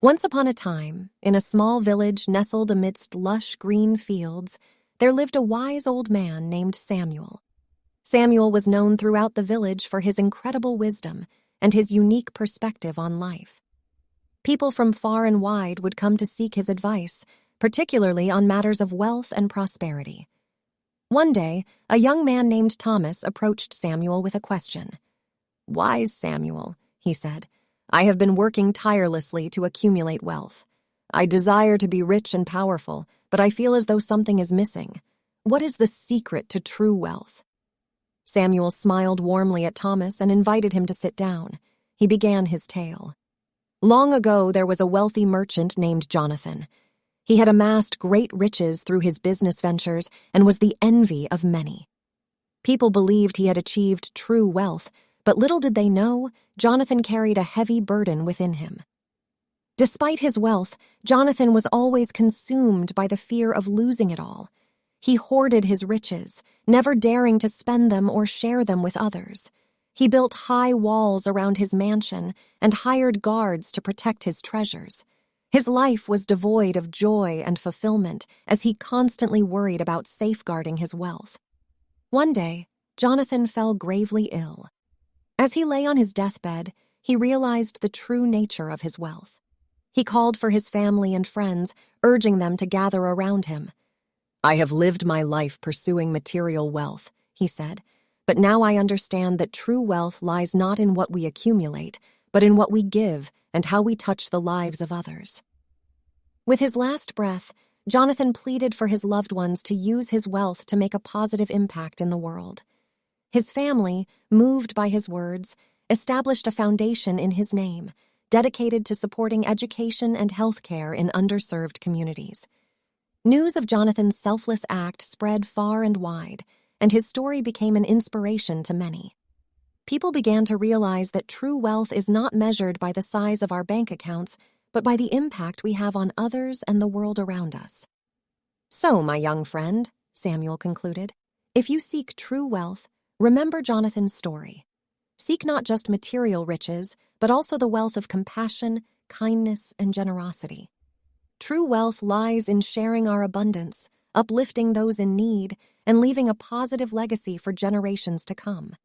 Once upon a time, in a small village nestled amidst lush green fields, there lived a wise old man named Samuel. Samuel was known throughout the village for his incredible wisdom and his unique perspective on life. People from far and wide would come to seek his advice, particularly on matters of wealth and prosperity. One day, a young man named Thomas approached Samuel with a question. "Wise Samuel," he said, "I have been working tirelessly to accumulate wealth. I desire to be rich and powerful, but I feel as though something is missing. What is the secret to true wealth?" Samuel smiled warmly at Thomas and invited him to sit down. He began his tale. Long ago, there was a wealthy merchant named Jonathan. He had amassed great riches through his business ventures and was the envy of many. People believed he had achieved true wealth, but little did they know, Jonathan carried a heavy burden within him. Despite his wealth, Jonathan was always consumed by the fear of losing it all. He hoarded his riches, never daring to spend them or share them with others. He built high walls around his mansion and hired guards to protect his treasures. His life was devoid of joy and fulfillment as he constantly worried about safeguarding his wealth. One day, Jonathan fell gravely ill. As he lay on his deathbed, he realized the true nature of his wealth. He called for his family and friends, urging them to gather around him. "I have lived my life pursuing material wealth," he said, "but now I understand that true wealth lies not in what we accumulate, but in what we give and how we touch the lives of others." With his last breath, Jonathan pleaded for his loved ones to use his wealth to make a positive impact in the world. His family, moved by his words, established a foundation in his name, dedicated to supporting education and health care in underserved communities. News of Jonathan's selfless act spread far and wide, and his story became an inspiration to many. People began to realize that true wealth is not measured by the size of our bank accounts, but by the impact we have on others and the world around us. "So, my young friend," Samuel concluded, "if you seek true wealth, remember Jonathan's story. Seek not just material riches, but also the wealth of compassion, kindness, and generosity. True wealth lies in sharing our abundance, uplifting those in need, and leaving a positive legacy for generations to come."